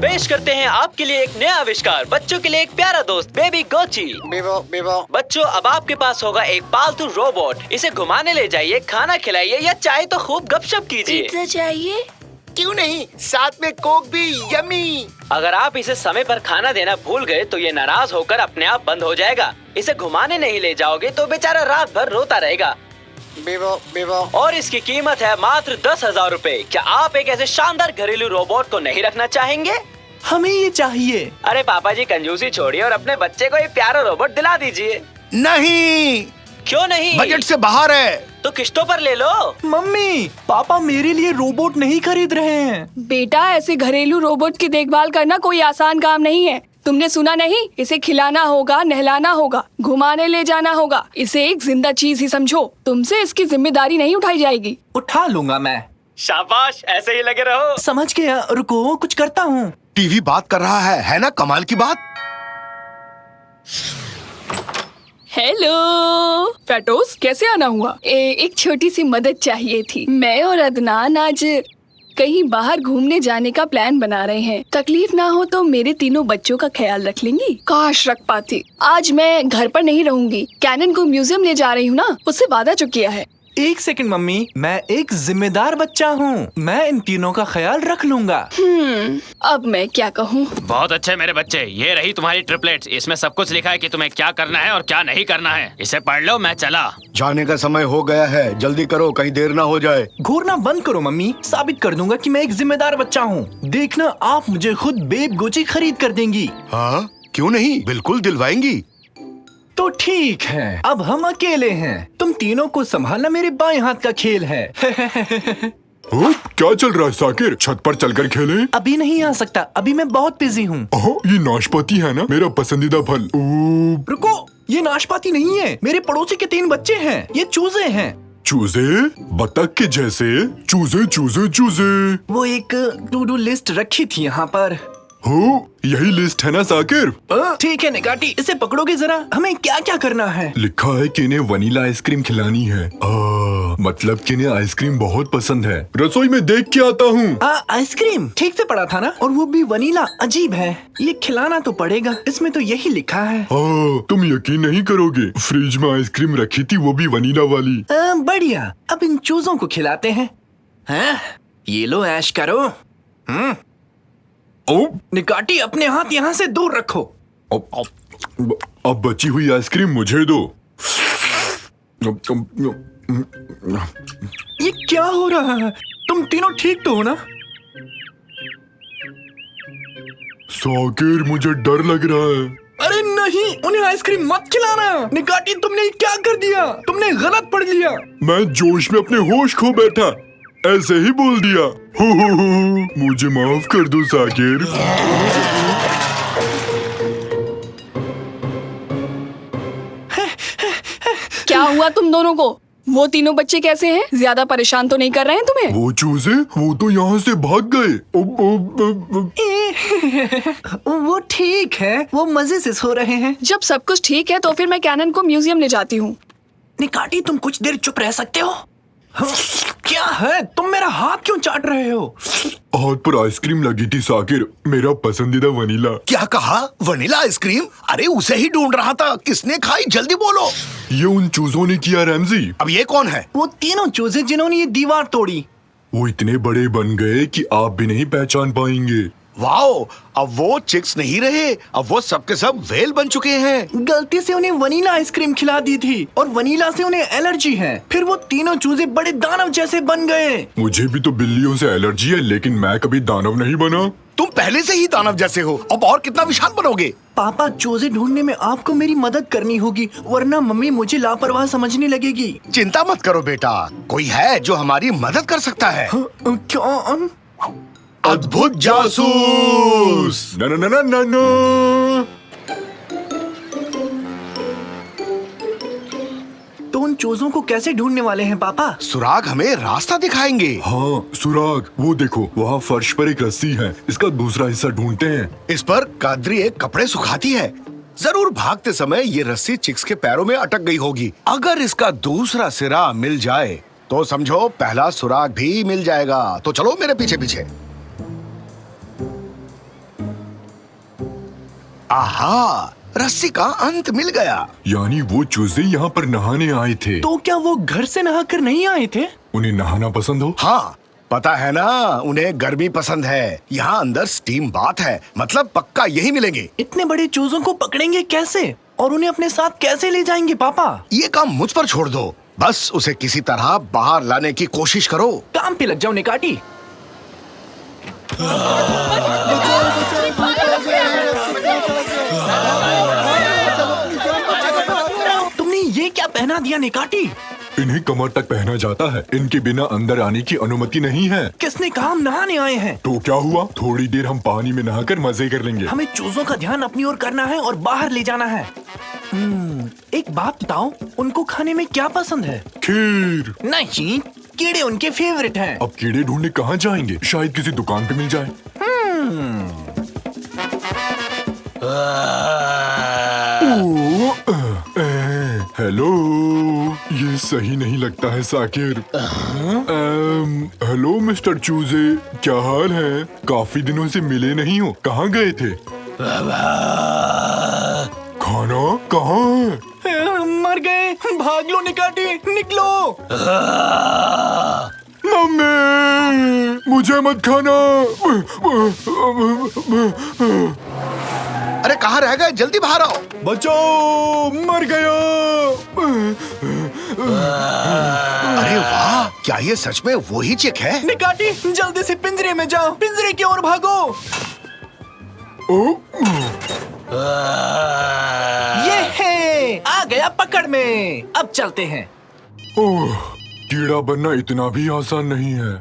पेश करते हैं आपके लिए एक नया आविष्कार, बच्चों के लिए एक प्यारा दोस्त, बेबी गोची। बीबो। बच्चों, अब आपके पास होगा एक पालतू रोबोट। इसे घुमाने ले जाइए, खाना खिलाइए या चाहे तो खूब गपशप कीजिए। पिज्जा चाहिए? क्यों नहीं, साथ में कोक भी। यम्मी। अगर आप इसे समय पर खाना देना भूल गए तो ये नाराज होकर अपने आप बंद हो जाएगा। इसे घुमाने नहीं ले जाओगे तो बेचारा रात भर रोता रहेगा। बीबो। और इसकी कीमत है मात्र 10,000 रूपए। क्या आप एक ऐसे शानदार घरेलू रोबोट को नहीं रखना चाहेंगे? हमें ये चाहिए। अरे पापा जी, कंजूसी छोड़िए और अपने बच्चे को एक प्यारा रोबोट दिला दीजिए। नहीं, क्यों नहीं? बजट से बाहर है। तो किस्तों पर ले लो। मम्मी, पापा मेरे लिए रोबोट नहीं खरीद रहे हैं। बेटा, ऐसे घरेलू रोबोट की देखभाल करना कोई आसान काम नहीं है। तुमने सुना नहीं? इसे खिलाना होगा, नहलाना होगा, घुमाने ले जाना होगा। इसे एक जिंदा चीज ही समझो। तुमसे इसकी जिम्मेदारी नहीं उठाई जाएगी। उठा लूंगा मैं। शाबाश, ऐसे ही लगे रहो। समझ गया, रुको कुछ करता हूँ। टीवी बात कर रहा है ना? कमाल की बात। हेलो फैटोस, कैसे आना हुआ? एक छोटी सी मदद चाहिए थी। मैं और अदनान आज कहीं बाहर घूमने जाने का प्लान बना रहे हैं। तकलीफ ना हो तो मेरे तीनों बच्चों का ख्याल रख लेंगी? काश रख पाती। आज मैं घर पर नहीं रहूंगी। कैनन को म्यूजियम ले जा रही हूँ ना, उससे वादा जो किया है। एक सेकंड मम्मी, मैं एक जिम्मेदार बच्चा हूँ। मैं इन तीनों का ख्याल रख लूंगा। अब मैं क्या कहूँ? बहुत अच्छे मेरे बच्चे, ये रही तुम्हारी ट्रिपलेट्स। इसमें सब कुछ लिखा है कि तुम्हें क्या करना है और क्या नहीं करना है। इसे पढ़ लो, मैं चला। जाने का समय हो गया है, जल्दी करो, कहीं देर ना हो जाए। घूरना बंद करो मम्मी, साबित कर दूंगा कि मैं एक जिम्मेदार बच्चा हूँ। देखना, आप मुझे खुद बेब गोची खरीद कर देंगी। हाँ, क्यों नहीं, बिल्कुल दिलवाएंगी। तो ठीक है, अब हम अकेले हैं। तुम तीनों को संभालना मेरे बाएं हाथ का खेल है। क्या चल रहा है साकिर? छत पर चलकर खेलें? अभी नहीं आ सकता, अभी मैं बहुत बिजी हूँ। ये नाशपाती है ना, मेरा पसंदीदा फल। रुको, ये नाशपाती नहीं है। मेरे पड़ोसी के 3 बच्चे हैं। ये चूजे हैं। चूजे? बतख के जैसे? चूजे चूजे चूजे। वो एक टू डू लिस्ट रखी थी यहाँ पर। हो, यही लिस्ट है ना साकिर? ठीक है निकाटी, इसे पकड़ोगे जरा? हमें क्या क्या करना है? लिखा है कि इन्हें वनीला आइसक्रीम खिलानी है। मतलब कि इन्हें आइसक्रीम बहुत पसंद है। रसोई में देख के आता हूँ। आइसक्रीम ठीक से पढ़ा था ना? और वो भी वनीला। अजीब है, ये खिलाना तो पड़ेगा। इसमें तो यही लिखा है। तुम यकीन नहीं करोगे, फ्रिज में आइसक्रीम रखी थी, वो भी वनीला वाली। बढ़िया, अब इन चूजों को खिलाते हैं। ये लो, ऐश करो। निकाटी, अपने हाथ यहाँ से दूर रखो। अब बची हुई आइसक्रीम मुझे दो। ये क्या हो रहा है? तुम तीनों ठीक तो हो ना? साकिर, मुझे डर लग रहा है। अरे नहीं, उन्हें आइसक्रीम मत खिलाना। निकाटी, तुमने क्या कर दिया? तुमने गलत पढ़ लिया। मैं जोश में अपने होश खो बैठा, ऐसे ही बोल दिया। मुझे माफ कर दो साकिर। क्या हुआ तुम दोनों को? वो तीनों बच्चे कैसे हैं? ज्यादा परेशान तो नहीं कर रहे हैं तुम्हें? वो चूजे, वो तो यहाँ से भाग गए। वो ठीक है, वो मजे से सो रहे हैं। जब सब कुछ ठीक है तो फिर मैं कैनन को म्यूजियम ले जाती हूँ। निकाटी, तुम कुछ देर चुप रह सकते हो? क्या है, तुम मेरा हाथ क्यों चाट रहे हो? हाथ पर आइसक्रीम लगी थी साकिर, मेरा पसंदीदा वनीला। क्या कहा? Vanilla ice cream? अरे उसे ही ढूंढ रहा था। किसने खाई? जल्दी बोलो। ये उन चूजों ने किया रैमजी। अब ये कौन है? वो तीनों चूजे जिन्होंने ये दीवार तोड़ी। वो इतने बड़े बन गए कि आप भी नहीं पहचान पाएंगे। वाओ, अब वो चिक्स नहीं रहे, अब वो सब के सब व्हेल बन चुके हैं। गलती से उन्हें वनीला आइसक्रीम खिला दी थी और वनीला से उन्हें एलर्जी है। फिर वो तीनों चूजे बड़े दानव जैसे बन गए। मुझे भी तो बिल्लियों से एलर्जी है, लेकिन मैं कभी दानव नहीं बना। तुम पहले से ही दानव जैसे हो, अब और कितना विशाल बनोगे? पापा, चूजे ढूंढने में आपको मेरी मदद करनी होगी, वरना मम्मी मुझे लापरवाह समझने लगेगी। चिंता मत करो बेटा, कोई है जो हमारी मदद कर सकता है। क्या? अद्भुत जासूस। ना ना ना ना ना ना। तो उन चूजों को कैसे ढूंढने वाले हैं पापा? सुराग हमें रास्ता दिखाएंगे। हाँ, सुराग, वो देखो, वहाँ फर्श पर एक रस्सी है। इसका दूसरा हिस्सा ढूंढते हैं। इस पर कादरी एक कपड़े सुखाती है। जरूर भागते समय ये रस्सी चिक्स के पैरों में अटक गई होगी। अगर इसका दूसरा सिरा मिल जाए तो समझो पहला सुराग भी मिल जाएगा। तो चलो मेरे पीछे पीछे। आहा, रस्सी का अंत मिल गया। यानी वो चूजे यहाँ पर नहाने आए थे। तो क्या वो घर से नहाकर नहीं आए थे? उन्हें नहाना पसंद हो? हाँ, पता है ना, उन्हें गर्मी पसंद है। यहाँ अंदर स्टीम बाथ है, मतलब पक्का यही मिलेंगे। इतने बड़े चूजों को पकड़ेंगे कैसे और उन्हें अपने साथ कैसे ले जाएंगे पापा? ये काम मुझ पर छोड़ दो, बस उसे किसी तरह बाहर लाने की कोशिश करो। काम पे लग जाओ निकाटी। तुमने ये क्या पहना दिया निकाटी? इन्हें कमर तक पहना जाता है, इनके बिना अंदर आने की अनुमति नहीं है। किसने कहा हम नहाने आए हैं? तो क्या हुआ, थोड़ी देर हम पानी में नहाकर मजे कर लेंगे। हमें चूजों का ध्यान अपनी ओर करना है और बाहर ले जाना है। एक बात बताओ, उनको खाने में क्या पसंद है? खीर। नहीं, कीड़े उनके फेवरेट हैं। अब कीड़े ढूंढने कहाँ जाएंगे? शायद किसी दुकान पे मिल जाए। हेलो, ये सही नहीं लगता है साकिर। हेलो मिस्टर चूजे, क्या हाल है? काफी दिनों से मिले नहीं हो, कहाँ गए थे? खाना कहाँ है? मर गए, भाग लो निकाटी, निकलो। मम्मी, मुझे मत खाना। अरे कहाँ रह गए, जल्दी बाहर आओ। बचाओ, मर गया। अरे वाह, क्या ये सच में वही चिक है? निकाटी, जल्दी से पिंजरे में जाओ, पिंजरे की ओर भागो। ये है, आ गया पकड़ में। अब चलते हैं। ओह, कीड़ा बनना इतना भी आसान नहीं है।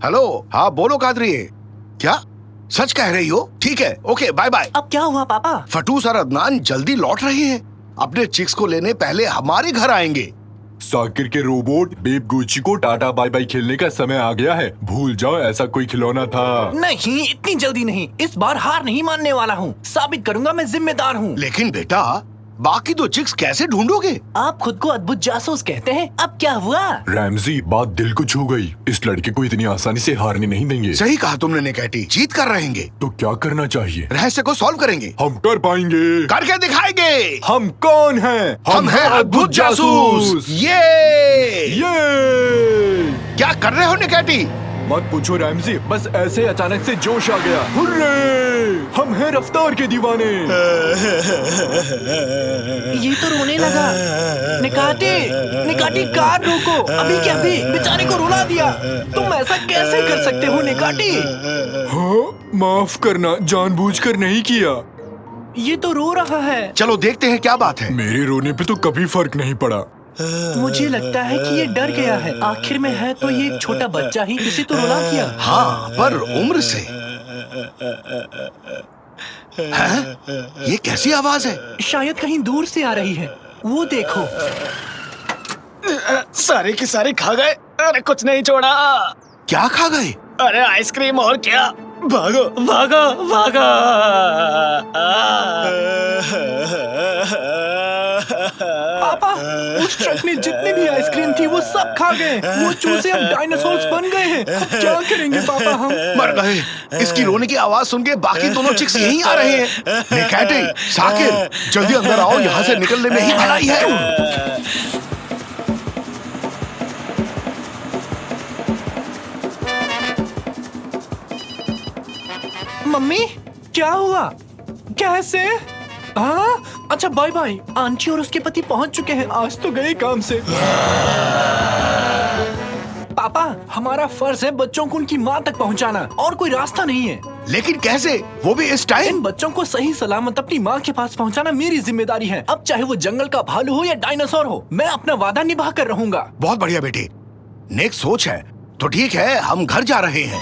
हेलो, हाँ बोलो कादरी, क्या सच कह रही हो? ठीक है, ओके, बाय बाय। अब क्या हुआ पापा? फटूस और अदनान जल्दी लौट रहे हैं। अपने चिक्स को लेने पहले हमारे घर आएंगे। साकिर के रोबोट बेब गुची को टाटा बाय बाय खेलने का समय आ गया है। भूल जाओ ऐसा कोई खिलौना था। नहीं, इतनी जल्दी नहीं। इस बार हार नहीं मानने वाला हूँ। साबित करूंगा मैं जिम्मेदार हूँ। लेकिन बेटा, बाकी दो चिक्स कैसे ढूंढोगे? आप खुद को अद्भुत जासूस कहते हैं। अब क्या हुआ? रैमजी, बात दिल को छू गई। इस लड़के को इतनी आसानी से हारने नहीं देंगे। सही कहा तुमने निकैटी, जीत कर रहेंगे। तो क्या करना चाहिए? रहस्य को सॉल्व करेंगे। हम कर पाएंगे। करके दिखाएंगे। हम कौन हैं? हम हैं अद्भुत जासूस। ये क्या कर रहे हो निकैटी? मत पूछो रैमजी, बस ऐसे अचानक से जोश आ गया। हुर्रे! हम हैं रफ्तार के दीवाने। ये तो रोने लगा। निकाटी, निकाटी, कार रोको, अभी के अभी बेचारे को रुला दिया। तुम ऐसा कैसे कर सकते हो निकाटी? हाँ, माफ करना, जानबूझकर नहीं किया। ये तो रो रहा है। चलो देखते हैं क्या बात है। मेरे रोने पे तो कभी फर्क नहीं पड़ा। मुझे लगता है कि ये डर गया है। आखिर में है तो ये एक छोटा बच्चा ही, इसे तो रुला दिया। हाँ, पर उम्र से। हैं? ये कैसी आवाज है? शायद कहीं दूर से आ रही है। वो देखो। सारे के सारे खा गए। अरे कुछ नहीं छोड़ा। क्या खा गए? अरे आइसक्रीम और क्या। भागो भागो भागो। पापा, उस ट्रक में जितनी भी आइसक्रीम थी वो सब खा गए। वो चूजे अब डायनासोर्स बन गए हैं। अब क्या करेंगे पापा हम? मर गए। इसकी रोने की आवाज सुन के बाकी दोनों चिक्स यहीं आ रहे हैं। निकैटी, साकिर, जल्दी अंदर आओ, यहाँ से निकलने में ही भलाई है। मम्मी, क्या हुआ? कैसे? हाँ, अच्छा बाय बाय। आंटी और उसके पति पहुंच चुके हैं। आज तो गए काम से। पापा, हमारा फर्ज है बच्चों को उनकी माँ तक पहुंचाना, और कोई रास्ता नहीं है। लेकिन कैसे, वो भी इस टाइम? इन बच्चों को सही सलामत अपनी माँ के पास पहुंचाना मेरी जिम्मेदारी है। अब चाहे वो जंगल का भालू हो या डायनासोर हो, मैं अपना वादा निभा कर रहूंगा। बहुत बढ़िया बेटी, नेक सोच है। तो ठीक है, हम घर जा रहे हैं।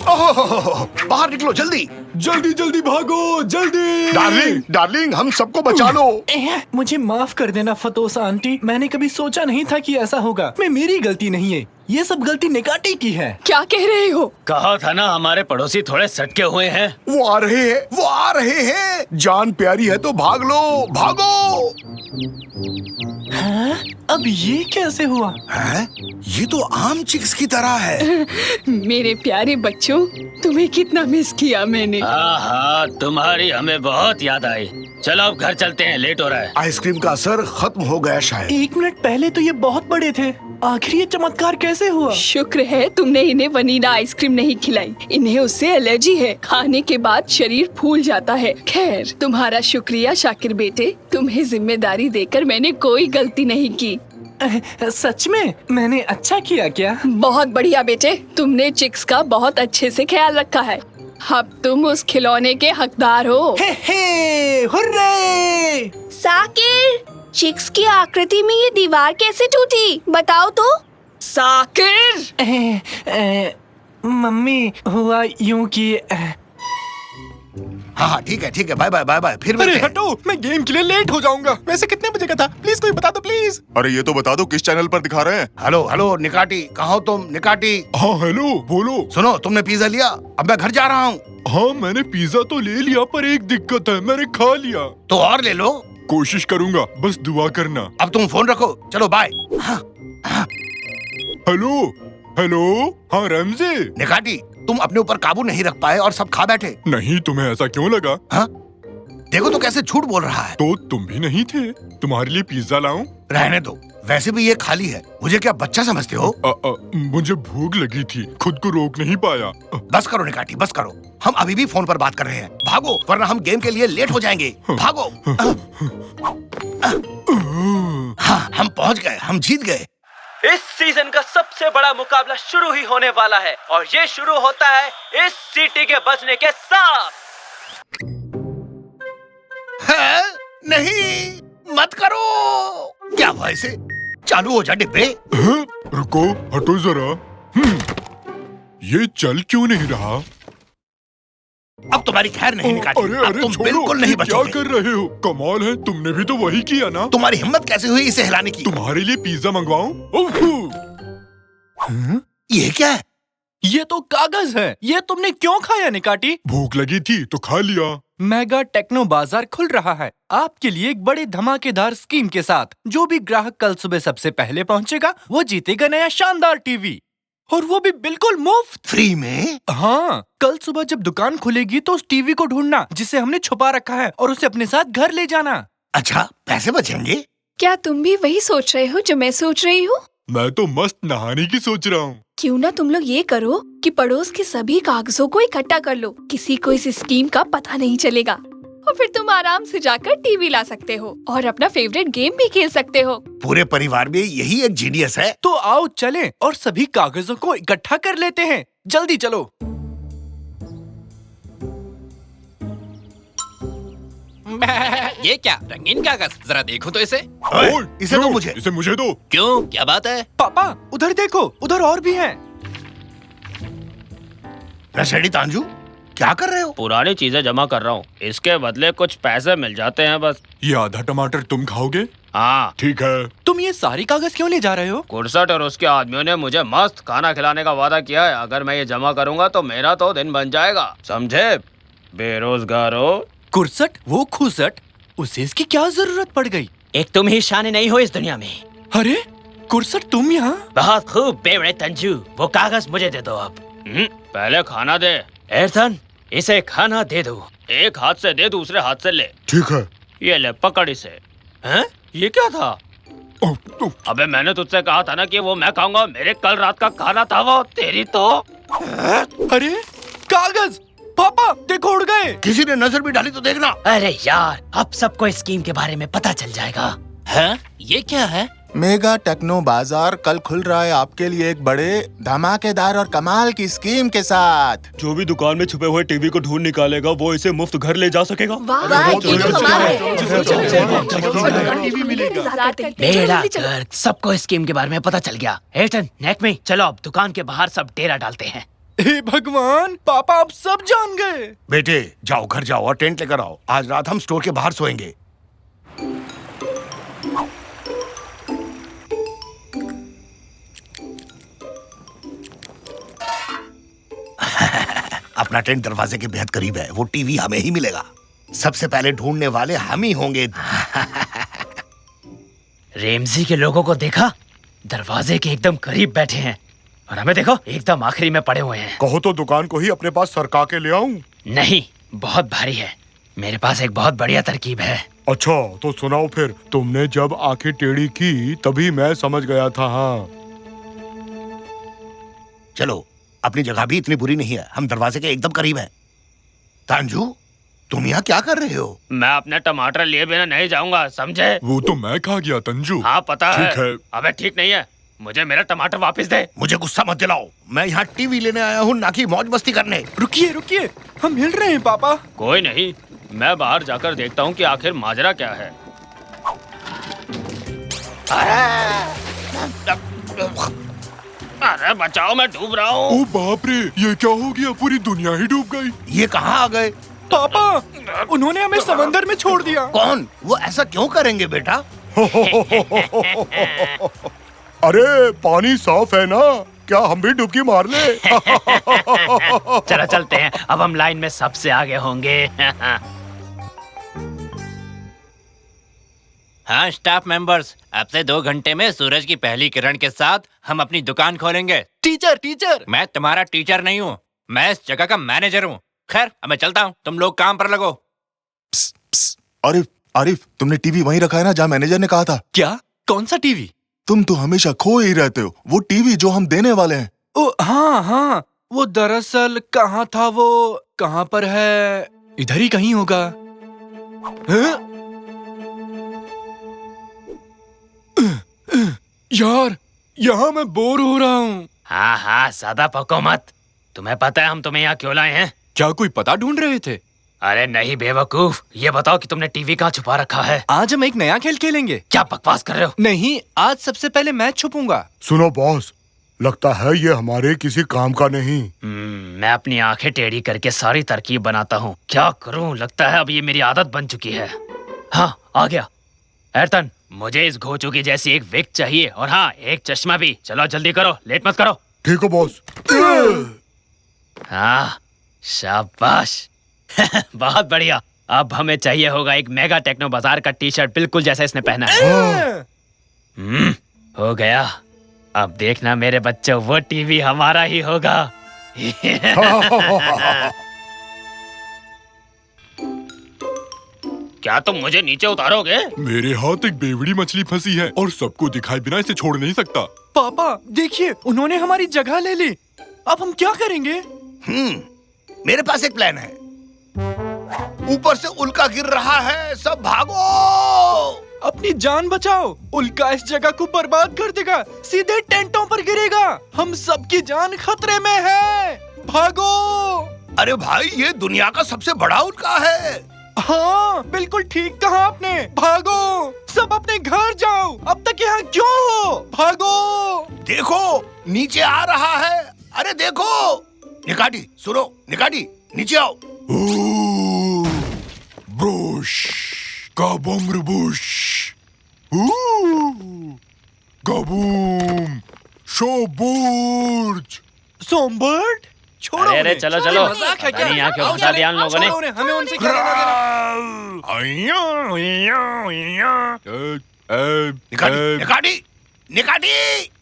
ओह, बाहर निकलो जल्दी। जल्दी जल्दी भागो, जल्दी। डार्लिंग, डार्लिंग, हम सबको बचा लो। मुझे माफ कर देना फतोसा आंटी। मैंने कभी सोचा नहीं था कि ऐसा होगा। मैं मेरी गलती नहीं है, ये सब गलती निकाटी की है। क्या कह रहे हो? कहा था ना हमारे पड़ोसी थोड़े सटके हुए हैं। वो आ रहे हैं, वो आ रहे हैं। जान प्यारी है तो भाग लो, भागो। हाँ? अब ये कैसे हुआ? हैं? ये तो आम चिक्स की तरह है। मेरे प्यारे बच्चों, तुम्हें कितना मिस किया मैंने। हाँ, तुम्हारी हमें बहुत याद आई। चलो अब घर चलते हैं, लेट हो रहा है। आइसक्रीम का असर खत्म हो गया शायद। 1 मिनट पहले तो ये बहुत बड़े थे, आखिर ये चमत्कार कैसे हुआ? शुक्र है तुमने इन्हें वनीला आइसक्रीम नहीं खिलाई। इन्हें उससे एलर्जी है। खाने के बाद शरीर फूल जाता है। खैर, तुम्हारा शुक्रिया शाकिर बेटे। तुम्हें जिम्मेदारी देकर मैंने कोई गलती नहीं की। सच में मैंने अच्छा किया क्या? बहुत बढ़िया बेटे, तुमने चिक्स का बहुत अच्छे से ख्याल रखा है। अब तुम उस खिलौने के हकदार हो। हे, हुर्रे! साकिर, चिक्स की आकृति में ये दीवार कैसे टूटी? बताओ तो। साकिर! मम्मी, हुआ यूं कि हाँ ठीक है, बाय बाय बाय बाय, फिर अरे मिलते हैं। हटो, मैं गेम के लिए लेट हो जाऊंगा। वैसे कितने बजे का था? प्लीज कोई बता दो प्लीज। अरे ये तो बता दो किस चैनल पर दिखा रहे हैं। हेलो हेलो निकाटी, कहाँ हो तुम? निकाटी हाँ हेलो, बोलो। सुनो, तुमने पिज्जा लिया? अब मैं घर जा रहा हूँ। हाँ मैंने पिज्जा तो ले लिया, पर एक दिक्कत है, मैंने खा लिया। तो और ले लो। कोशिश करूंगा, बस दुआ करना। अब तुम फोन रखो, चलो बाय। हेलो हेलो, हाँ रमजे। निकाटी, तुम अपने ऊपर काबू नहीं रख पाए और सब खा बैठे। नहीं, तुम्हें ऐसा क्यों लगा? हाँ? देखो तो कैसे झूठ बोल रहा है। तो तुम भी नहीं थे? तुम्हारे लिए पिज्जा लाऊं? रहने दो, वैसे भी ये खाली है। मुझे क्या बच्चा समझते हो? मुझे भूख लगी थी, खुद को रोक नहीं पाया। बस करो निकाटी, बस करो। हम अभी भी फोन पर बात कर रहे हैं। भागो, वरना हम गेम के लिए लेट हो जाएंगे। भागो। हाँ, हम पहुंच गए, हम जीत गए। इस सीजन का सबसे बड़ा मुकाबला शुरू ही होने वाला है और ये शुरू होता है इस सीटी के बजने के साथ। है? नहीं, मत करो। क्या हुआ इसे? चालू हो जा डिब्बे। रुको, हटो जरा। ये चल क्यों नहीं रहा? अब तुम्हारी खैर नहीं निकाटी। अरे अब अरे तुम छोड़ो, बिल्कुल नहीं ये क्या बचोगे। कर रहे हो? कमाल है, तुमने भी तो वही किया ना। तुम्हारी हिम्मत कैसे हुई इसे हिलाने की? तुम्हारे लिए पिज्जा मंगवाऊं? ये क्या है? ये तो कागज है। ये तुमने क्यों खाया निकाटी? भूख लगी थी तो खा लिया। मेगा टेक्नो बाजार खुल रहा है आपके लिए एक बड़े धमाकेदार स्कीम के साथ। जो भी ग्राहक कल सुबह सबसे पहले पहुंचेगा वो जीतेगा नया शानदार टीवी, और वो भी बिल्कुल मुफ्त। फ्री में? हाँ, कल सुबह जब दुकान खुलेगी तो उस टीवी को ढूंढना जिसे हमने छुपा रखा है और उसे अपने साथ घर ले जाना। अच्छा, पैसे बचेंगे? क्या तुम भी वही सोच रहे हो जो मैं सोच रही हूँ? मैं तो मस्त नहाने की सोच रहा हूँ। क्यों ना तुम लोग ये करो कि पड़ोस के सभी कागजों को इकट्ठा कर लो। किसी को इस स्कीम का पता नहीं चलेगा और फिर तुम आराम से जाकर टीवी ला सकते हो और अपना फेवरेट गेम भी खेल सकते हो। पूरे परिवार में यही एक जीनियस है। तो आओ चलें और सभी कागजों को इकट्ठा कर लेते हैं। जल्दी चलो। ये क्या रंगीन कागज? जरा देखो तो इसे। ओए, इसे दो मुझे। इसे मुझे दो। क्यों, क्या बात है? पापा उधर देखो, उधर और भी हैं। रशेडी तांजू, क्या कर रहे हो? पुरानी चीजें जमा कर रहा हूँ, इसके बदले कुछ पैसे मिल जाते हैं बस। ये आधा टमाटर तुम खाओगे? हाँ, ठीक है। तुम ये सारी कागज क्यों ले जा रहे हो? कुर्सट और उसके आदमियों ने मुझे मस्त खाना खिलाने का वादा किया है। अगर मैं ये जमा करूंगा तो मेरा तो दिन बन जाएगा, समझे बेरोजगारो। कुर्सट, वो खुसट, उसे इसकी क्या जरूरत पड़ गई? एक तुम ही शाने नहीं हो इस दुनिया में। अरे कुर्सट, तुम यहाँ? बहुत खूब बेवड़े तंजू, वो कागज मुझे दे दो अब। पहले खाना दे। एर्थन, इसे खाना दे दो। एक हाथ से दे, दूसरे हाथ से ले। ठीक है। ये ले, पकड़ इसे। हैं? ये क्या था? अबे मैंने तुझसे कहा था ना कि वो मैं खाऊंगा। मेरे कल रात का खाना था वो। तेरी तो। अरे कागज! पापा देखो, उड़ गए। किसी ने नजर भी डाली तो देखना। अरे यार, अब सबको इस स्कीम के बारे में पता चल जाएगा। हैं? ये क्या है? मेगा टेक्नो बाजार कल खुल रहा है आपके लिए एक बड़े धमाकेदार और कमाल की स्कीम के साथ। जो भी दुकान में छुपे हुए टीवी को ढूंढ निकालेगा वो इसे मुफ्त घर ले जा सकेगा। वाह, ये तो कमाल है। टीवी मिलेगा। बेड़ा गर्क, सबको इस स्कीम के बारे में पता चल गया। एर्थन, नेट में चलो, अब दुकान के बाहर सब डेरा डालते हैं। हे भगवान, पापा अब सब जान गए। बेटे जाओ, घर जाओ और टेंट लेकर आओ। आज रात हम स्टोर के बाहर सोएंगे। अपना टेंट दरवाजे के बेहद करीब है। वो टीवी हमें ही मिलेगा। सबसे पहले ढूंढने वाले हम ही होंगे। रेमजी के लोगों को देखा? दरवाजे के एकदम करीब बैठे हैं और हमें देखो एकदम आखिरी में पड़े हुए हैं। कहो तो दुकान को ही अपने पास सरका के ले आऊं? नहीं, बहुत भारी है। मेरे पास एक बहुत बढ़िया तरकीब है। अच्छा तो सुनाओ फिर। तुमने जब आंखें टेढ़ी की तभी मैं समझ गया था। हाँ चलो, अपनी जगह भी इतनी बुरी नहीं है, हम दरवाजे के एकदम करीब हैं। तांजू, तुम यहाँ क्या कर रहे हो? मैं अपने टमाटर लिए बिना नहीं जाऊंगा, समझे? वो तो मैं खा गया तंजू। हाँ पता है। ठीक है। अबे ठीक नहीं है, मुझे मेरा टमाटर वापस दे। मुझे गुस्सा मत दिलाओ, मैं यहाँ टीवी लेने आया हूँ, ना कि मौज मस्ती करने। रुकिए रुकिए, हम हिल रहे हैं पापा। कोई नहीं, मैं बाहर जाकर देखता हूँ कि आखिर माजरा क्या है। अरे बचाओ, मैं डूब रहा हूँ। ओ बाप रे, ये क्या हो गया? पूरी दुनिया ही डूब गई। ये कहाँ आ गए? पापा, उन्होंने हमें समंदर में छोड़ दिया। कौन? वो ऐसा क्यों करेंगे बेटा? अरे पानी साफ है ना, क्या हम भी डुबकी मार ले? चलो चलते हैं, अब हम लाइन में सबसे आगे होंगे। हाँ स्टाफ मेंबर्स, अब से 2 घंटे में सूरज की पहली किरण के साथ हम अपनी दुकान खोलेंगे। टीचर, मैं तुम्हारा टीचर नहीं हूँ, मैं इस जगह का मैनेजर हूँ। खैर अब मैं चलता हूँ, तुम लोग काम पर लगो। आरिफ, आरिफ, तुमने टीवी वहीं रखा है ना जहाँ मैनेजर ने कहा था? क्या? कौन सा टीवी? तुम तो हमेशा खो ही रहते हो। वो टीवी जो हम देने वाले हैं। ओ हाँ, वो दरअसल कहाँ था, वो कहाँ पर है? इधर ही कहीं होगा। हाँ? यार, यहाँ मैं बोर हो रहा हूँ। हाँ, ज्यादा पको मत। तुम्हें पता है हम तुम्हें यहाँ क्यों लाए हैं? क्या कोई पता ढूंढ रहे थे? अरे नहीं बेवकूफ, ये बताओ कि तुमने टीवी कहाँ छुपा रखा है? आज हम एक नया खेल खेलेंगे। क्या बकवास कर रहे हो? नहीं, आज सबसे पहले मैं छुपूंगा। सुनो बॉस, लगता है ये हमारे किसी काम का नहीं। मैं अपनी आंखें टेढ़ी करके सारी तरकीब बनाता हूँ। क्या करूँ, लगता है अब ये मेरी आदत बन चुकी है। हाँ, आ गया। एरतन, मुझे इस घोचू की जैसी एक विग चाहिए और हाँ, एक चश्मा भी। चलो जल्दी करो, लेट मत करो। ठीक है बॉस। हाँ, शाबाश। बहुत बढ़िया। अब हमें चाहिए होगा एक मेगा टेक्नो बाजार का टी शर्ट, बिल्कुल जैसा इसने पहना है। हो गया। अब देखना मेरे बच्चों, वो टीवी हमारा ही होगा। क्या तुम मुझे नीचे उतारोगे? मेरे हाथ एक बेवड़ी मछली फंसी है और सबको दिखाए बिना इसे छोड़ नहीं सकता। पापा देखिए, उन्होंने हमारी जगह ले ली। अब हम क्या करेंगे? मेरे पास एक प्लान है। ऊपर से उल्का गिर रहा है, सब भागो! अपनी जान बचाओ, उल्का इस जगह को बर्बाद कर देगा, सीधे टेंटों पर गिरेगा। हम सबकी जान खतरे में है, भागो! अरे भाई, ये दुनिया का सबसे बड़ा उल्का है। हाँ, बिल्कुल ठीक कहा आपने। भागो, सब अपने घर जाओ। अब तक यहाँ क्यों हो? भागो! देखो, नीचे आ रहा है। अरे देखो! निकाटी, सुनो, निकाटी, नीचे आओ। ब्रुश, काबम रुबुश, काबूम, शोबुर्ज। सोमबर्ड, छोड़ो अरे उन्हें। चलो चलो, मजाक है क्या? अपनी आंखें आओ फंसा दिया उन लोगों ने। छोड़ो उन्हें, हमें उनसे क्या लेना देना। निकाटी, निकाटी,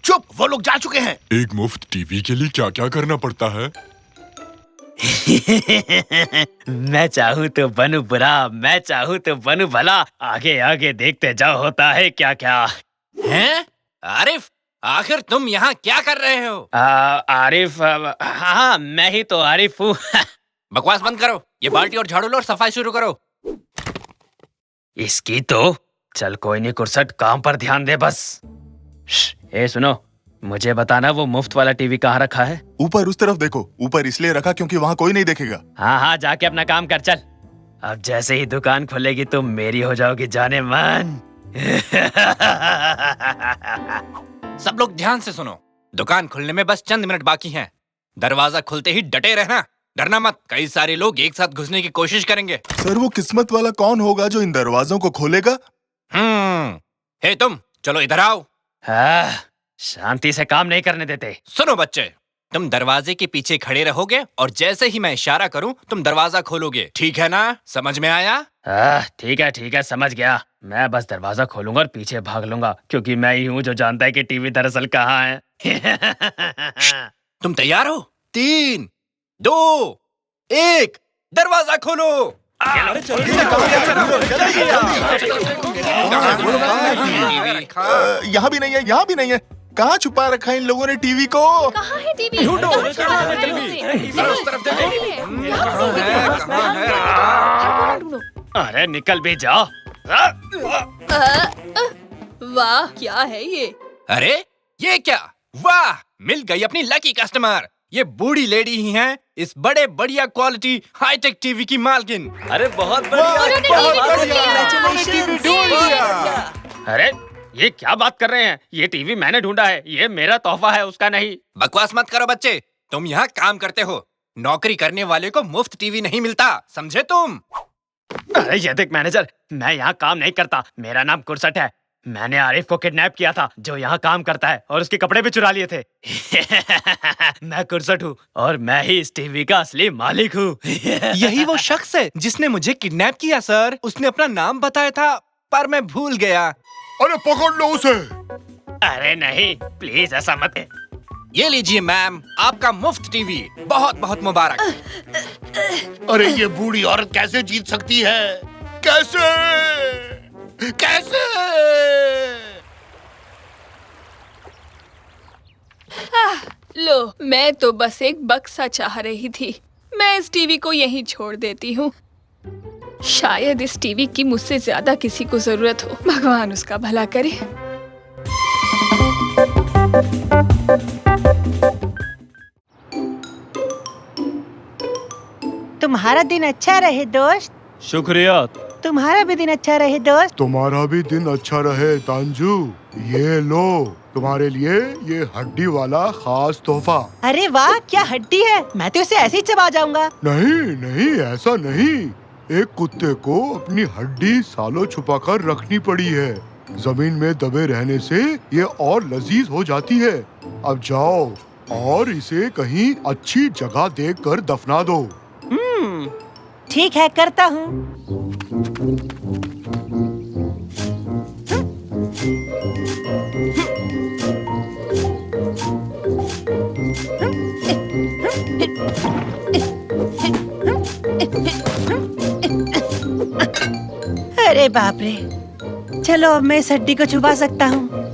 चुप! वो लोग जा चुके हैं। एक मुफ्त टीवी के लिए क्या क्या करना पड़ता है? मैं चाहूँ तो बनूं बुरा, मैं चाहूँ तो बनूं भला। आगे आगे देखते जाओ, होता है क्या क्या। हैं? आरिफ, आखिर तुम यहाँ क्या कर रहे हो? आरिफ, हाँ मैं ही तो आरिफ हूँ। बकवास बंद करो, ये बाल्टी और झाड़ू लो और सफाई शुरू करो। इसकी तो चल कोई नहीं कुरसट, काम पर ध्यान दे बस। ए सुनो, मुझे बताना वो मुफ्त वाला टीवी कहाँ रखा है? ऊपर उस तरफ देखो। ऊपर इसलिए रखा क्योंकि वहाँ कोई नहीं देखेगा। हाँ, जाके अपना काम कर चल। अब जैसे ही दुकान खुलेगी तुम मेरी हो जाओगी जाने मन। सब लोग ध्यान से सुनो, दुकान खुलने में बस चंद मिनट बाकी हैं। दरवाजा खुलते ही डटे रहना, डरना मत। कई सारे लोग एक साथ घुसने की कोशिश करेंगे। सर, वो किस्मत वाला कौन होगा जो इन दरवाजों को खोलेगा? हे तुम, चलो इधर आओ। शांति से काम नहीं करने देते। सुनो बच्चे, तुम दरवाजे के पीछे खड़े रहोगे और जैसे ही मैं इशारा करूं तुम दरवाजा खोलोगे, ठीक है ना? समझ में आया? ठीक है समझ गया। मैं बस दरवाजा खोलूंगा और पीछे भाग लूंगा, क्योंकि मैं ही हूँ जो जानता है कि टीवी दरअसल कहाँ है। तुम तैयार हो? 3, 2, 1, दरवाजा खोलो। यहाँ भी नहीं है, यहाँ भी नहीं है। कहाँ छुपा रखा है इन लोगों ने टीवी को? कहाँ है टीवी? ढूंढो। अरे निकल भी जाओ। वाह, क्या है ये? अरे ये क्या? वाह, मिल गई अपनी लकी कस्टमर। ये बूढ़ी लेडी ही हैं इस बड़े बढ़िया क्वालिटी हाईटेक टीवी की मालकिन। अरे बहुत बढ़िया। अरे ये क्या बात कर रहे हैं? ये टीवी मैंने ढूंढा है, ये मेरा तोहफा है, उसका नहीं। बकवास मत करो बच्चे, तुम यहाँ काम करते हो। नौकरी करने वाले को मुफ्त टीवी नहीं मिलता, समझे तुम? अरे ये देख मैनेजर, मैं यहाँ काम नहीं करता, मेरा नाम कुरसट है। मैंने आरिफ को किडनैप किया था जो यहाँ काम करता है, और उसके कपड़े भी चुरा लिए थे। मैं कुरसट हूँ और मैं ही इस टीवी का असली मालिक हूँ। यही वो शख्स है जिसने मुझे किडनैप किया सर। उसने अपना नाम बताया था पर मैं भूल गया। अरे पकड़ लो उसे। अरे नहीं, प्लीज ऐसा मत। ये लीजिए मैम, आपका मुफ्त टीवी। बहुत बहुत मुबारक। अरे ये बूढ़ी औरत कैसे जीत सकती है? कैसे? कैसे? लो, मैं तो बस एक बक्सा चाह रही थी। मैं इस टीवी को यहीं छोड़ देती हूँ। शायद इस टीवी की मुझसे ज्यादा किसी को जरूरत हो। भगवान उसका भला करे। तुम्हारा दिन अच्छा रहे दोस्त। शुक्रिया। तुम्हारा भी दिन अच्छा रहे दोस्त। तुम्हारा भी दिन अच्छा रहे तांजू। ये लो, तुम्हारे लिए ये हड्डी वाला खास तोहफा। अरे वाह, क्या हड्डी है! मैं तो इसे ऐसे ही चबा जाऊंगा। नहीं नहीं, ऐसा नहीं। एक कुत्ते को अपनी हड्डी सालों छुपाकर रखनी पड़ी है। जमीन में दबे रहने से ये और लजीज हो जाती है। अब जाओ और इसे कहीं अच्छी जगह देखकर दफना दो। ठीक है, करता हूँ। अरे बाप रे, चलो अब मैं इस हड्डी को छुपा सकता हूँ।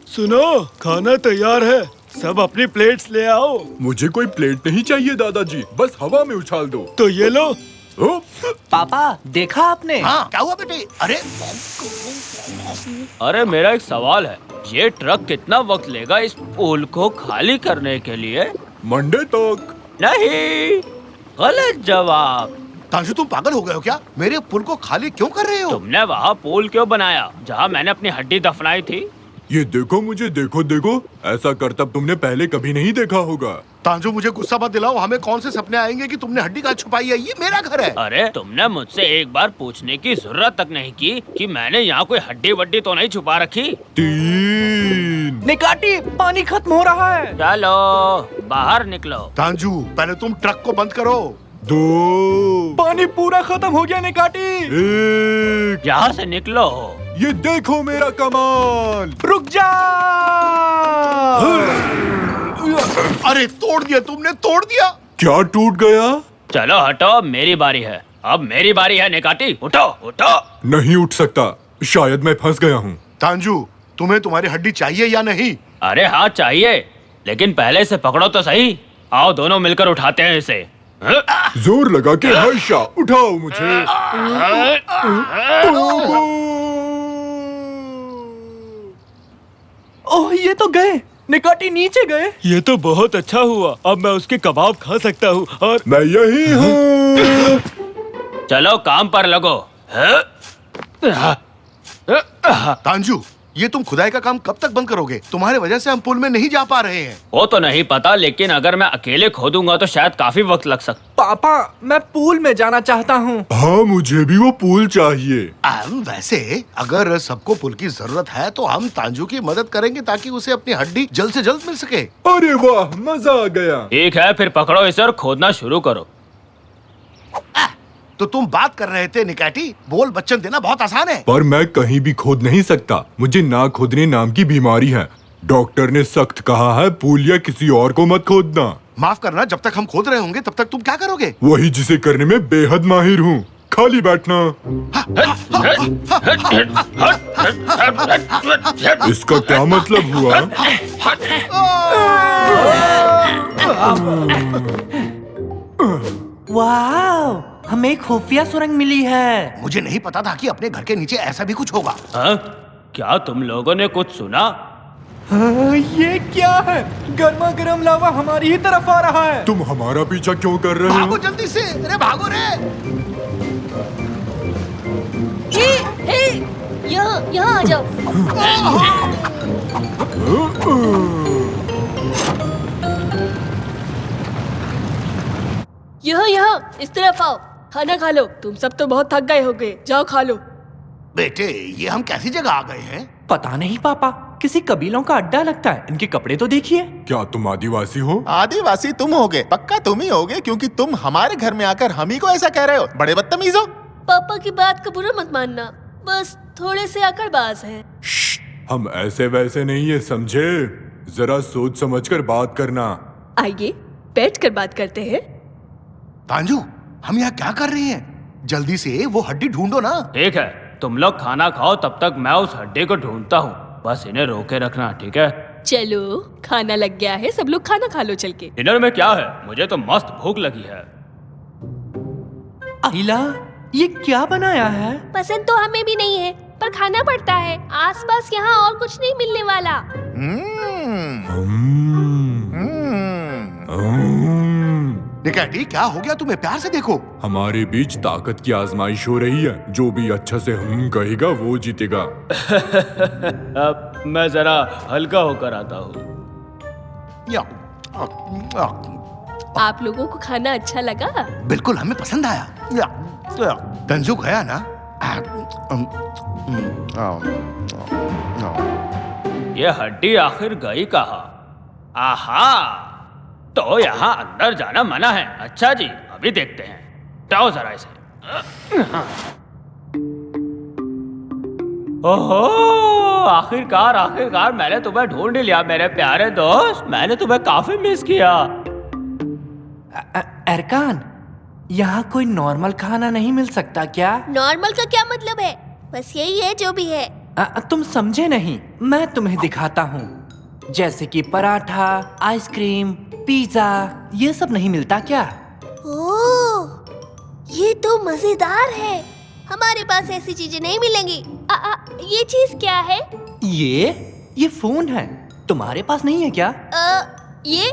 सुनो, खाना तैयार है, सब अपनी प्लेट्स ले आओ। मुझे कोई प्लेट नहीं चाहिए दादाजी, बस हवा में उछाल दो। तो ये लो। पापा, देखा आपने? हाँ, क्या हुआ बेटे? अरे मेरा एक सवाल है, ये ट्रक कितना वक्त लेगा इस पुल को खाली करने के लिए? मंडे तक। नहीं, गलत जवाब। तांशु, तुम पागल हो गए हो क्या? मेरे पुल को खाली क्यों कर रहे हो? तुमने वहाँ पुल क्यों बनाया जहाँ मैंने अपनी हड्डी दफनाई थी? ये देखो मुझे, देखो, ऐसा करतब तुमने पहले कभी नहीं देखा होगा। तांजू, मुझे गुस्सा मत दिलाओ। हमें कौन से सपने आएंगे कि तुमने हड्डी कहाँ छुपाई है? ये मेरा घर है। अरे तुमने मुझसे एक बार पूछने की जरूरत तक नहीं की कि मैंने यहाँ कोई हड्डी वड्डी तो नहीं छुपा रखी। 3। निकाटी, पानी खत्म हो रहा है। चलो बाहर निकलो। तांजू, पहले तुम ट्रक को बंद करो। 2। पानी पूरा खत्म हो गया निकाटी। 1। यहाँ से निकलो। ये देखो मेरा कमाल। रुक जा। अरे तोड़ दिया तुमने, तोड़ दिया। क्या टूट गया? चलो हटो, अब मेरी बारी है। अब मेरी बारी है निकाटी, उठो उठो। नहीं उठ सकता, शायद मैं फंस गया हूँ। तांजू, तुम्हें तुम्हारी हड्डी चाहिए या नहीं? अरे हाँ चाहिए, लेकिन पहले इसे पकड़ो तो सही। आओ दोनों मिलकर उठाते हैं इसे। जोर लगा के हर्षा, उठाओ मुझे। ओह, ये तो गए। निकाटी नीचे गए। ये तो बहुत अच्छा हुआ, अब मैं उसके कबाब खा सकता हूँ। और मैं यही हूँ। चलो काम पर लगो। तांजू, ये तुम खुदाई का काम कब तक बंद करोगे? तुम्हारे वजह से हम पुल में नहीं जा पा रहे हैं। वो तो नहीं पता, लेकिन अगर मैं अकेले खोदूंगा तो शायद काफी वक्त लग सकता। पापा, मैं पूल में जाना चाहता हूँ। हाँ, मुझे भी वो पूल चाहिए। वैसे अगर सबको पुल की जरूरत है तो हम तांजू की मदद करेंगे ताकि उसे अपनी हड्डी जल्द से जल्द मिल सके। अरे वाह, मजा आ गया। ठीक है, फिर पकड़ो इसे और खोदना शुरू करो। तो तुम बात कर रहे थे निकैटी, बोल बच्चन देना बहुत आसान है। पर मैं कहीं भी खोद नहीं सकता, मुझे ना खोदने नाम की बीमारी है। डॉक्टर ने सख्त कहा है पूल या किसी और को मत खोदना। माफ करना, जब तक हम खोद रहे होंगे तब तक तुम क्या करोगे? वही जिसे करने में बेहद माहिर हूँ, खाली बैठना। इसका क्या मतलब हुआ? वाह, हमें खुफिया सुरंग मिली है। मुझे नहीं पता था कि अपने घर के नीचे ऐसा भी कुछ होगा। हाँ? क्या तुम लोगों ने कुछ सुना? ये क्या है? गर्मा गर्म लावा हमारी ही तरफ आ रहा है। तुम हमारा पीछा क्यों कर रहे भागो हो? जल्दी से, अरे भागो रे। यहाँ आ जाओ। यहाँ इस तरफ आओ, खाना खा लो। तुम सब तो बहुत थक गए होगे, जाओ खा लो। बेटे, ये हम कैसी जगह आ गए हैं? पता नहीं पापा, किसी कबीलों का अड्डा लगता है। इनके कपड़े तो देखिए। क्या तुम आदिवासी हो? आदिवासी तुम होगे, पक्का तुम ही होगे, क्योंकि तुम हमारे घर में आकर हम ही को ऐसा कह रहे हो। बड़े बदतमीज हो। पापा की बात का बुरा मत मानना, बस थोड़े से अकड़बाज हैं। हम ऐसे वैसे नहीं है, समझे? जरा सोच समझकर बात करना। आइए बैठ कर बात करते हैं। तांजू, हम यहाँ क्या कर रहे हैं? जल्दी से वो हड्डी ढूंढो ना। ठीक है, तुम लोग खाना खाओ, तब तक मैं उस हड्डी को ढूंढता हूँ। बस इन्हें रोके रखना, ठीक है? चलो, खाना लग गया है, सब लोग खाना खा लो चल के। डिनर में क्या है? मुझे तो मस्त भूख लगी है। आइला, ये क्या बनाया है? पसंद तो हमें भी नहीं है, पर खाना पड़ता है। आसपास यहाँ और कुछ नहीं मिलने वाला। निकैटी, क्या हो गया तुम्हें? प्यार से देखो। हमारे बीच ताकत की आजमाइश हो रही है। जो भी अच्छा से हम कहेगा वो जीतेगा। अब मैं जरा हल्का होकर आता हूँ। आप लोगों को खाना अच्छा लगा? बिल्कुल, हमें पसंद आया। तंजू गया ना? ये हड्डी आखिर गई कहाँ? आहा, तो यहाँ अंदर जाना मना है। अच्छा जी, अभी देखते हैं। जाओ जरा इसे। ओहो, आखिरकार मैंने तुम्हें ढूंढ लिया मेरे प्यारे दोस्त। मैंने तुम्हें काफी मिस किया। अरकान, यहाँ कोई नॉर्मल खाना नहीं मिल सकता क्या? नॉर्मल का क्या मतलब है? बस यही है जो भी है। तुम समझे नहीं, मैं तुम्हें दिखाता हूँ। जैसे कि पराठा, आइसक्रीम, पिज्जा, ये सब नहीं मिलता क्या? ओह, ये तो मजेदार है। हमारे पास ऐसी चीजें नहीं मिलेंगी। ये चीज क्या है? ये फोन है। तुम्हारे पास नहीं है क्या? ये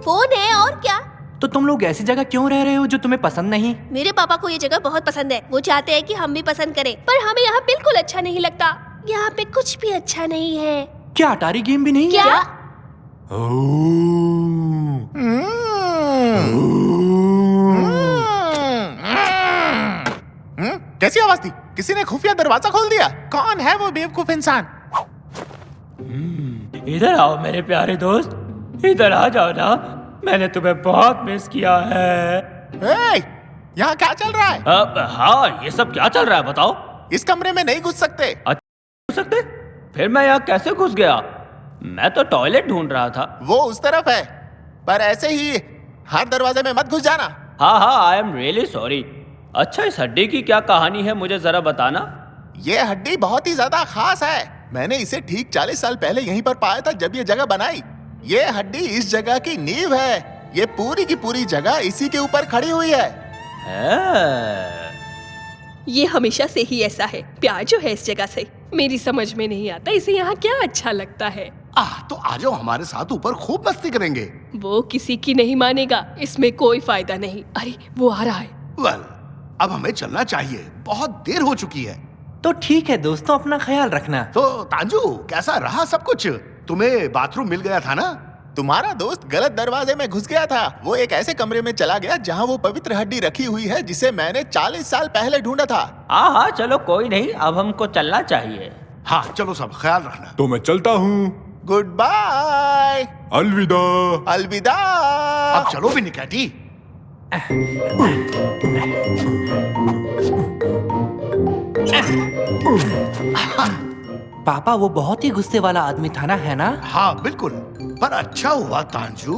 फोन है और क्या? तो तुम लोग ऐसी जगह क्यों रह रहे हो जो तुम्हें पसंद नहीं? मेरे पापा को ये जगह बहुत पसंद है। वो चाहते हैं कि हम भी पसंद करें, पर हमें यहाँ बिल्कुल अच्छा नहीं लगता। यहाँ पे कुछ भी अच्छा नहीं है। क्या अटारी गेम भी नहीं? क्या? कैसी आवाज थी? किसी ने खुफिया दरवाजा खोल दिया। कौन है वो बेवकूफ इंसान? इधर आओ मेरे प्यारे दोस्त, इधर आ जाओ ना। मैंने तुम्हें बहुत मिस किया है। यहाँ क्या चल रहा है? हाँ, ये सब क्या चल रहा है बताओ? इस कमरे में नहीं घुस सकते। घुस सकते? फिर मैं यहाँ कैसे घुस गया? मैं तो टॉयलेट ढूंढ रहा था। वो उस तरफ है, पर ऐसे ही हर दरवाजे में मत घुस जाना। हाँ, आई एम रियली सॉरी। अच्छा, इस हड्डी की क्या कहानी है, मुझे जरा बताना। ये हड्डी बहुत ही ज्यादा खास है। मैंने इसे ठीक 40 साल पहले यहीं पर पाया था जब ये जगह बनाई। ये हड्डी इस जगह की नींव है। ये पूरी की पूरी जगह इसी के ऊपर खड़ी हुई है। ये हमेशा से ही ऐसा है। प्यार जो है इस जगह से, मेरी समझ में नहीं आता इसे यहाँ क्या अच्छा लगता है। तो आ जाओ हमारे साथ ऊपर, खूब मस्ती करेंगे। वो किसी की नहीं मानेगा, इसमें कोई फायदा नहीं। अरे वो आ रहा है। वेल, अब हमें चलना चाहिए, बहुत देर हो चुकी है। तो ठीक है दोस्तों, अपना ख्याल रखना। तो तांजू, कैसा रहा सब कुछ? तुम्हें बाथरूम मिल गया था ना? तुम्हारा दोस्त गलत दरवाजे में घुस गया था। वो एक ऐसे कमरे में चला गया जहाँ वो पवित्र हड्डी रखी हुई है जिसे मैंने 40 साल पहले ढूंढा था। हाँ हाँ चलो कोई नहीं, अब हमको चलना चाहिए। हाँ चलो सब, ख्याल रखना। तो मैं चलता हूँ। Good bye. अलविदा। अलविदा। अब चलो भी निकैटी। पापा वो बहुत ही गुस्से वाला आदमी था ना, है ना? हाँ बिल्कुल, पर अच्छा हुआ तांजू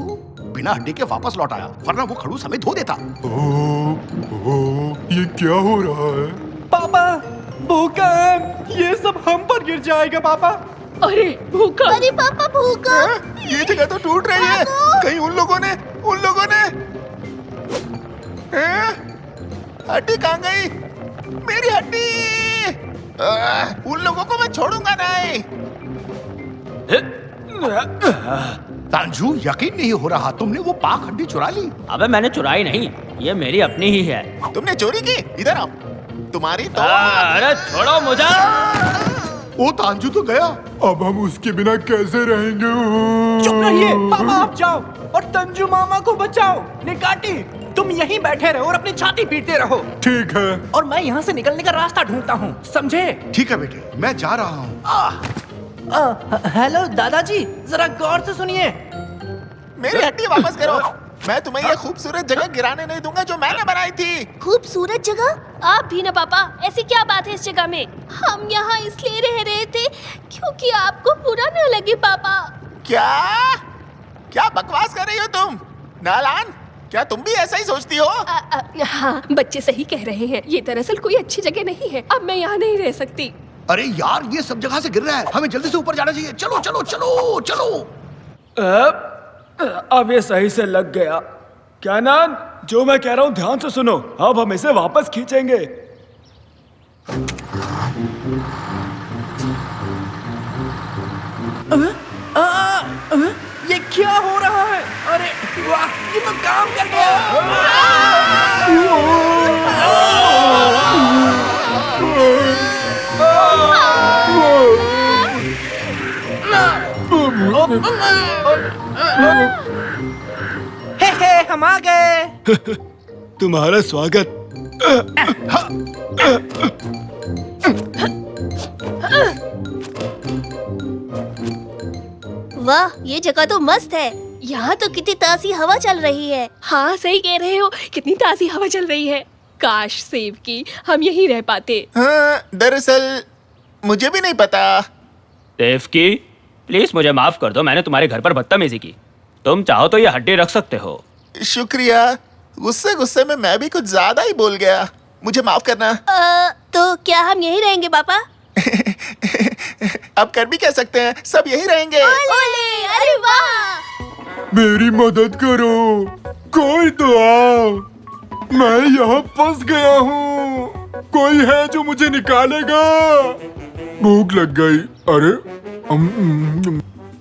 बिना हड्डी के वापस लौट आया, वरना वो खड़ूस हमें धो देता। ये क्या हो रहा है? पापा भूकंप, ये सब हम पर गिर जाएगा पापा। अरे भूकंप! अरे पापा भूकंप! ये जगह तो टूट रही है। कहीं उन लोगों ने हड्डी कहाँ गई? मेरी हड्डी! उन लोगों को मैं छोड़ूंगा नहीं। तांजू, यकीन नहीं हो रहा, तुमने वो पाक हड्डी चुरा ली। अबे मैंने चुराई नहीं, ये मेरी अपनी ही है। तुमने चोरी की? इधर आओ। तुम्हारी तो अरे छोड़ो मुझे। ओ तांजू तो गया। अब हम उसके बिना कैसे रहेंगे? चुप रहिए पापा, आप जाओ और तंजू मामा को बचाओ। निकाटी तुम यहीं बैठे रहो और अपनी छाती पीटते रहो। ठीक है। और मैं यहाँ से निकलने का रास्ता ढूंढता हूँ, समझे? ठीक है बेटे, मैं जा रहा हूँ। हेलो दादाजी, जरा गौर से सुनिए। मेरी हड्डी वापस करो। मैं तुम्हें ये खूबसूरत जगह गिराने नहीं दूंगा जो मैंने बनाई थी। खूबसूरत जगह? आप भी ना पापा, ऐसी क्या बात है इस जगह में? हम यहाँ इसलिए रह रहे थे क्योंकि आपको बुरा न लगे पापा। क्या बकवास कर रही हो तुम? नालान, क्या तुम भी ऐसा ही सोचती हो? हाँ, बच्चे सही कह रहे हैं। ये दरअसल कोई अच्छी जगह नहीं है। अब मैं यहाँ नहीं रह सकती। अरे यार, ये सब जगह से गिर रहा है, हमें जल्दी से ऊपर जाना चाहिए। चलो चलो चलो चलो। अब ये सही से लग गया। क्या नान, जो मैं कह रहा हूँ ध्यान से सुनो। अब हम इसे वापस खींचेंगे। ये क्या हो रहा है? अरे वाह, ये तो काम कर गया। हे हम आ गए। तुम्हारा स्वागत। वाह, ये जगह तो मस्त है। यहाँ तो कितनी ताज़ी हवा चल रही है। हाँ सही कह रहे हो, कितनी ताज़ी हवा चल रही है। काश सेब की हम यहीं रह पाते। हाँ, दरअसल मुझे भी नहीं पता। देव की प्लीज मुझे माफ कर दो, मैंने तुम्हारे घर पर बदतमीजी की। तुम चाहो तो ये हड्डी रख सकते हो। शुक्रिया। गुस्से गुस्से में मैं भी कुछ ज्यादा ही बोल गया, मुझे माफ करना। तो क्या हम यहीं रहेंगे पापा? अब कर भी कह सकते हैं, सब यहीं रहेंगे। ओले, अरे वाह! मेरी मदद करो, कोई तो आओ। मैं यहाँ फंस गया हूँ। कोई है जो मुझे निकालेगा? भूख लग गई। अरे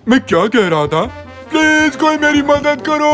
मैं क्या कह रहा था? प्लीज कोई मेरी मदद करो।